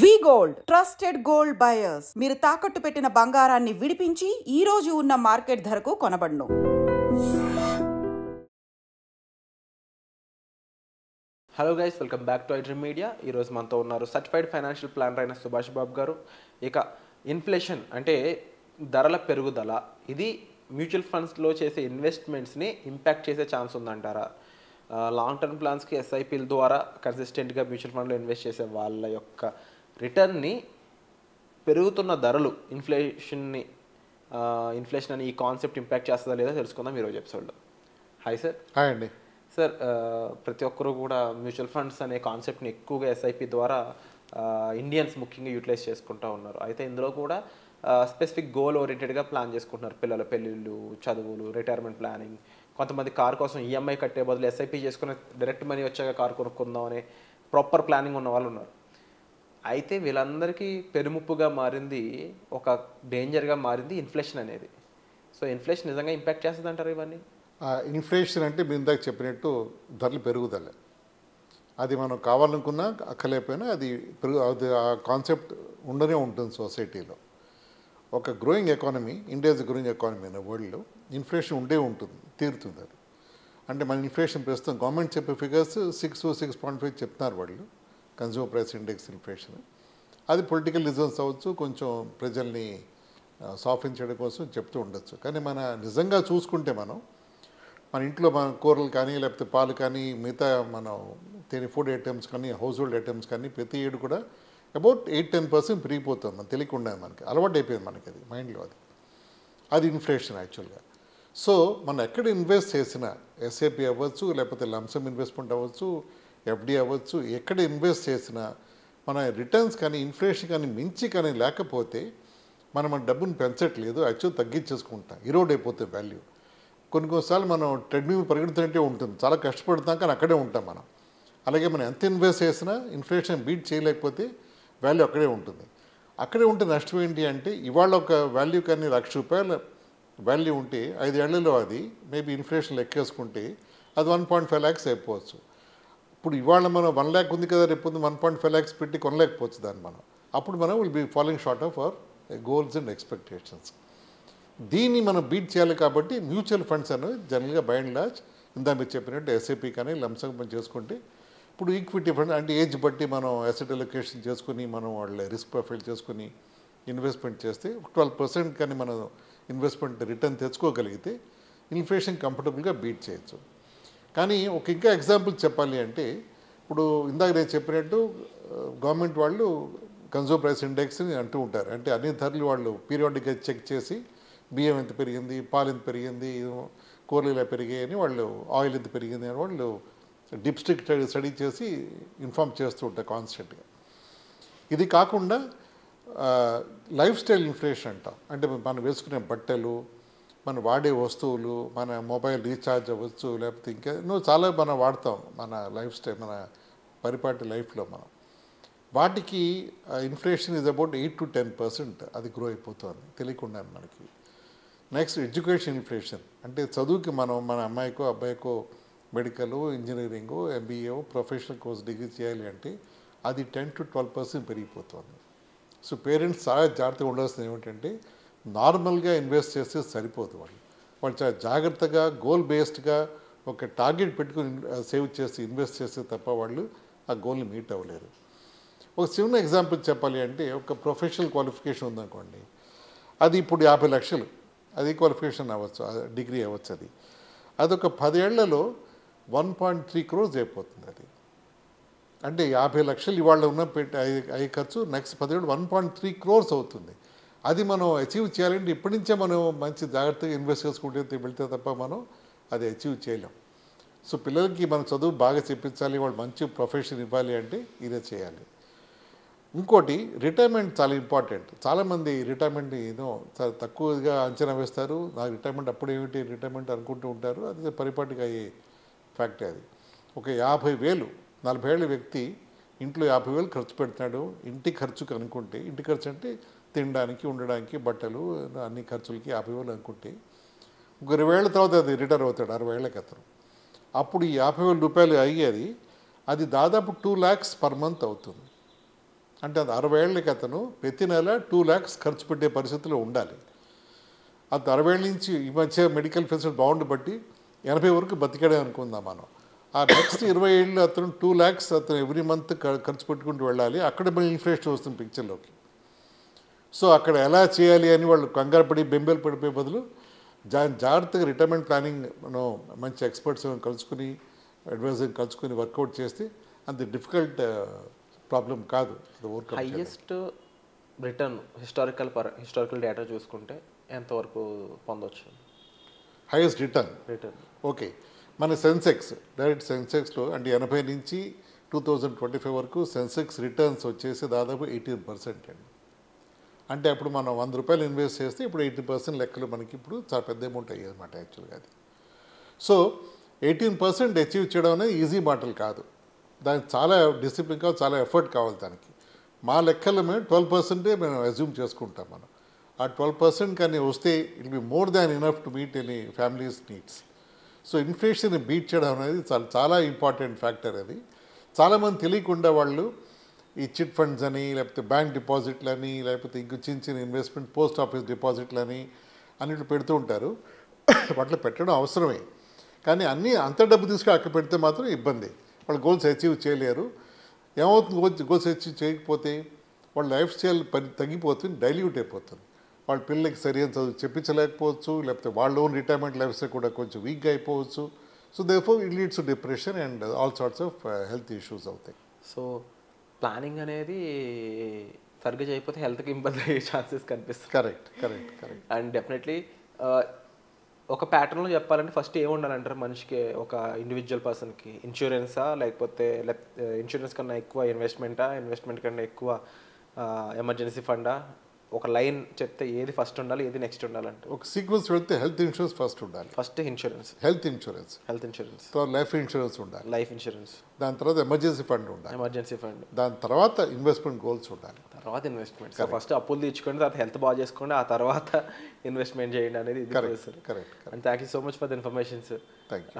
వి gold trusted gold buyers. మీరు తాకట్టు పెట్టిన బంగారాన్ని విడిపించి ఈ రోజు ఉన్న మార్కెట్ ధరకు కొనబడును. Hello guys, welcome back to iDream media. ఈరోజు మనతో ఉన్నారు సర్టిఫైడ్ ఫైనాన్షియల్ ప్లానర్ అయిన సుభాష్ బాబు గారు. ఇక ఇన్ఫ్లేషన్ అంటే ధరల పెరుగుదల, ఇది మ్యూచువల్ ఫండ్స్లో చేసే ఇన్వెస్ట్మెంట్స్ని ఇంపాక్ట్ చేసే ఛాన్స్ ఉందంటారా? లాంగ్ టర్మ్ ప్లాన్స్కి ఎస్ఐపిల ద్వారా కన్సిస్టెంట్గా మ్యూచువల్ ఫండ్లో ఇన్వెస్ట్ చేసే వాళ్ళ యొక్క రిటర్న్ని పెరుగుతున్న ధరలు ఇన్ఫ్లేషన్ అని ఈ కాన్సెప్ట్ ఇంపాక్ట్ చేస్తుందా లేదా తెలుసుకుందాం ఈరోజు ఎపిసోడ్లో. Hi sir. హాయ్ అండి. సార్, ప్రతి ఒక్కరు కూడా మ్యూచువల్ ఫండ్స్ అనే కాన్సెప్ట్ని ఎక్కువగా ఎస్ఐపి ద్వారా ఇండియన్స్ ముఖ్యంగా యూటిలైజ్ చేసుకుంటూ ఉన్నారు. అయితే ఇందులో కూడా స్పెసిఫిక్ గోల్ ఓరియంటెడ్గా ప్లాన్ చేసుకుంటున్నారు. పిల్లల పెళ్ళిళ్ళు, చదువులు, రిటైర్మెంట్ ప్లానింగ్. కొంతమంది కార్ కోసం ఈఎంఐ కట్టే బదులు ఎస్ఐపి చేసుకుని డైరెక్ట్ మనీ వచ్చాక కార్ కొనుక్కుందాం అనే ప్రాపర్ ప్లానింగ్ ఉన్న వాళ్ళు ఉన్నారు. అయితే వీళ్ళందరికీ పెరుముప్పుగా మారింది, ఒక డేంజర్గా మారింది ఇన్ఫ్లేషన్ అనేది. సో ఇన్ఫ్లేషన్ నిజంగా ఇంపాక్ట్ చేస్తుంది అంటారు ఇవన్నీ? ఇన్ఫ్లేషన్ అంటే మీరు ఇందాక చెప్పినట్టు ధరలు పెరుగుదల, అది మనం కావాలనుకున్నా అక్కలేకపోయినా అది ఆ కాన్సెప్ట్ ఉండనే ఉంటుంది సొసైటీలో. ఒక growing economy, India's growing economy అనే వరల్డ్లో ఇన్ఫ్లేషన్ ఉండే ఉంటుంది, తీరుతుంది అది. అంటే మన ఇన్ఫ్లేషన్ ప్రస్తుతం గవర్నమెంట్ చెప్పే ఫిగర్స్ 6.5 చెప్తున్నారు వాళ్ళు, కన్జ్యూమర్ ప్రైస్ ఇండెక్స్ ఇన్ఫ్లేషన్. అది పొలిటికల్ రీజన్స్ అవ్వచ్చు, కొంచెం ప్రజల్ని సాఫ్ట్ చేయడం కోసం చెప్తూ ఉండొచ్చు. కానీ మన నిజంగా చూసుకుంటే మన ఇంట్లో మన కూరలు కానీ, లేకపోతే పాలు కానీ, మిగతా మనం తినే ఫుడ్ ఐటమ్స్ కానీ, హౌస్ హోల్డ్ ఐటమ్స్ కానీ ప్రతి ఏడు కూడా అబౌట్ 8-10% పెరిగిపోతుంది. మనం తెలియకుండా మనకి అలవాటు అయిపోయింది, మనకి అది మైండ్లో. అది ఇన్ఫ్లేషన్ యాక్చువల్గా. సో మనం ఎక్కడ ఇన్వెస్ట్ చేసినా, ఎస్ఐపి అవ్వచ్చు, లేకపోతే లంసమ్ ఇన్వెస్ట్మెంట్ అవ్వచ్చు, ఎఫ్డి అవ్వచ్చు, ఎక్కడ ఇన్వెస్ట్ చేసినా మన రిటర్న్స్ కానీ ఇన్ఫ్లేషన్ కానీ మించి కానీ లేకపోతే మన డబ్బును పెంచట్లేదు, యాక్చువల్ తగ్గించేసుకుంటాం, ఈరోడ్ అయిపోతుంది వాల్యూ. కొన్నిసార్లు మనం ట్రెడ్మిల్ పరిగెడుతుంటే ఉంటుంది, చాలా కష్టపడతాం కానీ అక్కడే ఉంటాం మనం. అలాగే మనం ఎంత ఇన్వెస్ట్ చేసినా ఇన్ఫ్లేషన్ బీట్ చేయలేకపోతే వాల్యూ అక్కడే ఉంటుంది. అక్కడే ఉంటే నష్టం ఏంటి అంటే, ఇవాళ ఒక వాల్యూ కానీ ₹1,00,000 వాల్యూ ఉంటే 5 ఏళ్లలో అది మేబీ ఇన్ఫ్లేషన్ లెక్కేసుకుంటే అది 1.5 lakhs అయిపోవచ్చు. ఇప్పుడు ఇవాళ మనం 1 lakh ఉంది కదా, రేపు 1.5 lakhs పెట్టి కొనలేకపోవచ్చు దాన్ని మనం. అప్పుడు మనం will be following short of our goals and expectations. దీన్ని మనం బీట్ చేయాలి కాబట్టి మ్యూచువల్ ఫండ్స్ అనేవి జనరల్గా బై అండ్ లార్జ్ ఇందా మీరు చెప్పినట్టు ఎస్ఐపి కానీ లంసమ్ పని చేసుకుంటే, ఇప్పుడు ఈక్విటీ ఫండ్ అంటే ఏజ్ బట్టి మనం అసెట్ అలొకేషన్ చేసుకుని మనం వాళ్ళ రిస్క్ ప్రొఫైల్ చేసుకుని ఇన్వెస్ట్మెంట్ చేస్తే 12% కానీ మనం ఇన్వెస్ట్మెంట్ రిటర్న్ తెచ్చుకోగలిగితే ఇన్ఫ్లేషన్ కంఫర్టబుల్గా బీట్ చేయొచ్చు. కానీ ఒక ఇంకా ఎగ్జాంపుల్ చెప్పాలి అంటే, ఇప్పుడు ఇందాక నేను చెప్పినట్టు గవర్నమెంట్ వాళ్ళు కన్జ్యూమర్ ప్రైస్ ఇండెక్స్ని అంటూ ఉంటారు. అంటే అన్ని ధరలు వాళ్ళు పీరియాడిక్గా చెక్ చేసి బియ్యం ఎంత పెరిగింది, పాలు ఎంత పెరిగింది, కూరలు ఇలా పెరిగాయి అని వాళ్ళు, ఆయిల్ ఎంత పెరిగింది అని వాళ్ళు డిప్స్టిక్ స్టడీ చేసి ఇన్ఫార్మ్ చేస్తూ ఉంటారు కాన్స్టెంట్గా. ఇది కాకుండా లైఫ్ స్టైల్ ఇన్ఫ్లేషన్ అంటాం. అంటే మనం వేసుకునే బట్టలు, మనం వాడే వస్తువులు, మన మొబైల్ రీఛార్జ్ అవ్వచ్చు, లేకపోతే ఇంకా చాలా మనం వాడతాం మన లైఫ్ స్టైల్, మన పరిపాటి లైఫ్లో మనం. వాటికి ఇన్ఫ్లేషన్ ఈజ్ అబౌట్ 8-10% అది గ్రో అయిపోతుంది తెలియకుండా మనకి. నెక్స్ట్ ఎడ్యుకేషన్ ఇన్ఫ్లేషన్, అంటే చదువుకి మన అమ్మాయికో అబ్బాయికో medical, engineering, MBA, professional course degree చేయాలి అంటే అది 10-12% పెరిగిపోతుంది. సో పేరెంట్స్ చాలా జాగ్రత్తగా ఉండాల్సింది ఏమిటంటే, నార్మల్గా ఇన్వెస్ట్ చేస్తే సరిపోదు. వాళ్ళు చాలా జాగ్రత్తగా గోల్ బేస్డ్గా ఒక టార్గెట్ పెట్టుకుని సేవ్ చేసి ఇన్వెస్ట్ చేస్తే తప్ప వాళ్ళు ఆ గోల్ని మీట్ అవ్వలేరు. ఒక చిన్న ఎగ్జాంపుల్ చెప్పాలి అంటే, ఒక ప్రొఫెషనల్ క్వాలిఫికేషన్ ఉందనుకోండి, అది ఇప్పుడు 50 లక్షలు, అది క్వాలిఫికేషన్ అవ్వచ్చు, డిగ్రీ అవ్వచ్చు. అదొక 10 ఏళ్లలో 1.3 crores అయిపోతుంది. అది అంటే 50 లక్షలు ఇవాళ ఉన్న అయ్యే ఖర్చు నెక్స్ట్ 10 ఏళ్ళు 1.3 crores అవుతుంది. అది మనం అచీవ్ చేయాలంటే ఇప్పటి నుంచే మనం మంచి జాగ్రత్తగా ఇన్వెస్ట్ చేసుకుంటే వెళ్తే తప్ప మనం అది అచీవ్ చేయలేం. సో పిల్లలకి మనం చదువు బాగా చెప్పించాలి, వాళ్ళు మంచి ప్రొఫెషన్ ఇవ్వాలి అంటే ఇదే చేయాలి. ఇంకోటి రిటైర్మెంట్ చాలా ఇంపార్టెంట్. చాలామంది రిటైర్మెంట్ చాలా తక్కువగా అంచనా వేస్తారు. నాకు రిటైర్మెంట్ అప్పుడేమిటి రిటైర్మెంట్ అనుకుంటూ ఉంటారు. అది పరిపాటిగా అయ్యే ఫ్యాక్ట్. అది ఒక 50,000 40 ఏళ్ళ వ్యక్తి ఇంట్లో 50,000 ఖర్చు పెడుతున్నాడు. ఇంటి ఖర్చుకు అనుకుంటే, ఇంటి ఖర్చు అంటే తినడానికి, ఉండడానికి, బట్టలు, అన్ని ఖర్చులకి 50,000 అనుకుంటే, ఒక 20 ఏళ్ళ తర్వాత అది రిటైర్ అవుతాడు 60 ఏళ్ళకి అతను. అప్పుడు ఈ 50,000 రూపాయలు అయ్యేది అది దాదాపు 2 lakhs per month అవుతుంది. అంటే అది 60 ఏళ్ళకి అతను ప్రతి నెల 2 lakhs ఖర్చు పెట్టే పరిస్థితిలో ఉండాలి. అంత 60 ఏళ్ళ నుంచి ఈ మధ్య మెడికల్ ఫెసిలిటీ బాగుండి బట్టి 80 వరకు బతికాడే అనుకుందాం మనం. ఆ నెక్స్ట్ 20 ఏళ్ళు అతను 2 lakhs అతను ఎవ్రీ మంత్ ఖర్చు పెట్టుకుంటూ వెళ్ళాలి. అక్కడ మళ్ళీ ఇన్ఫ్లేషన్ వస్తుంది పిక్చర్లోకి. సో అక్కడ ఎలా చేయాలి అని వాళ్ళు కంగారు పడి బెంబేలు పడిపోయే బదులు జాగ్రత్తగా రిటైర్మెంట్ ప్లానింగ్ మనం మంచి ఎక్స్పర్ట్స్ కలుసుకుని అడ్వైజర్ కలుసుకుని వర్కౌట్ చేస్తే అంత డిఫికల్ట్ ప్రాబ్లం కాదు. హైయెస్ట్ రిటర్న్ హిస్టారికల్ డేటా చూసుకుంటే ఎంతవరకు పొందవచ్చు? హైయెస్ట్ రిటర్న్ రిటర్న్ ఓకే, మన సెన్సెక్స్ డైరెక్ట్ సెన్సెక్స్లో అంటే 80 నుంచి 2025 వరకు సెన్సెక్స్ రిటర్న్స్ వచ్చేసి దాదాపు 18% అండి. అంటే అప్పుడు మనం 100 రూపాయలు ఇన్వెస్ట్ చేస్తే ఇప్పుడు 80% లెక్కలు మనకి ఇప్పుడు చాలా పెద్ద అమౌంట్ అయ్యేది అనమాట యాక్చువల్గా అది. సో 18% అచీవ్ చేయడం అనేది ఈజీ మాటలు కాదు. దానికి చాలా డిసిప్లిన్ కావాలి, చాలా ఎఫర్ట్ కావాలి దానికి. మా లెక్కలు మేము 12% మేము అజ్యూమ్ చేసుకుంటాం మనం. ఆ 12% కానీ వస్తే it be more than enough to meet any families needs. So inflation beat చేయడం అనేది చాలా చాలా ఇంపార్టెంట్ ఫ్యాక్టర్ అది. చాలామంది తెలియకుండా వాళ్ళు ఈ చిట్ ఫండ్స్ అని లేకపోతే బ్యాంక్ డిపాజిట్లని లేకపోతే ఇంకో చిన్న చిన్న ఇన్వెస్ట్మెంట్ పోస్ట్ ఆఫీస్ డిపాజిట్లని అన్నిట్లు పెడుతూ ఉంటారు. వాటిలో పెట్టడం అవసరమే, కానీ అన్నీ అంత డబ్బు తీసుకుని అక్కడ పెడితే మాత్రం ఇబ్బంది. వాళ్ళు గోల్స్ అచీవ్ చేయలేరు. ఏమవుతుంది గోల్స్ అచీవ్ చేయకపోతే వాళ్ళ లైఫ్ స్టైల్ తగ్గిపోతుంది, డైల్యూట్ అయిపోతుంది. వాళ్ళ పిల్లలకి సరైన చదువు చెప్పించలేకపోవచ్చు, లేకపోతే వాళ్ళ ఓన్ రిటైర్మెంట్ లైఫ్ స్టైల్ కూడా కొంచెం వీక్గా అయిపోవచ్చు. So therefore it leads to depression and all sorts of health issues అవుతాయి. సో ప్లానింగ్ అనేది సరిగ్గా చేయకపోతే హెల్త్కి ఇబ్బంది అయ్యే ఛాన్సెస్ కనిపిస్తుంది. కరెక్ట్. అండ్ డెఫినెట్లీ ఒక ప్యాటర్న్లో చెప్పాలంటే ఫస్ట్ ఏమి ఉండాలంటారు మనిషికి, ఒక ఇండివిజువల్ పర్సన్కి? ఇన్సూరెన్సా, లేకపోతే ఇన్సూరెన్స్ కన్నా ఎక్కువ ఇన్వెస్ట్మెంట్ కన్నా ఎక్కువ ఎమర్జెన్సీ ఫండా? ఒక లైన్ చెప్తే ఏది ఫస్ట్ ఉండాలి, ఏది నెక్స్ట్ ఉండాలంటే? ఒక సీక్వెన్స్ వెళ్తే హెల్త్ ఇన్సూరెన్స్ ఫస్ట్ ఉండాలి. ఫస్ట్ ఇన్సూరెన్స్, హెల్త్ ఇన్సూరెన్స్, తర్వాత లైఫ్ ఇన్సూరెన్స్ ఉండాలి, లైఫ్ ఇన్సూరెన్స్. దాని తర్వాత ఎమర్జెన్సీ ఫండ్ ఉండాలి, దాని తర్వాత ఇన్వెస్ట్మెంట్ గోల్స్ ఉండాలి, తర్వాత ఇన్వెస్ట్మెంట్. సో ఫస్ట్ అప్పులు తీర్చుకోండి, తర్వాత హెల్త్ బాగా చేసుకోండి, ఆ తర్వాత ఇన్వెస్ట్మెంట్ చేయండి అనేది. Correct. And thank you so much for the information sir. Thank you.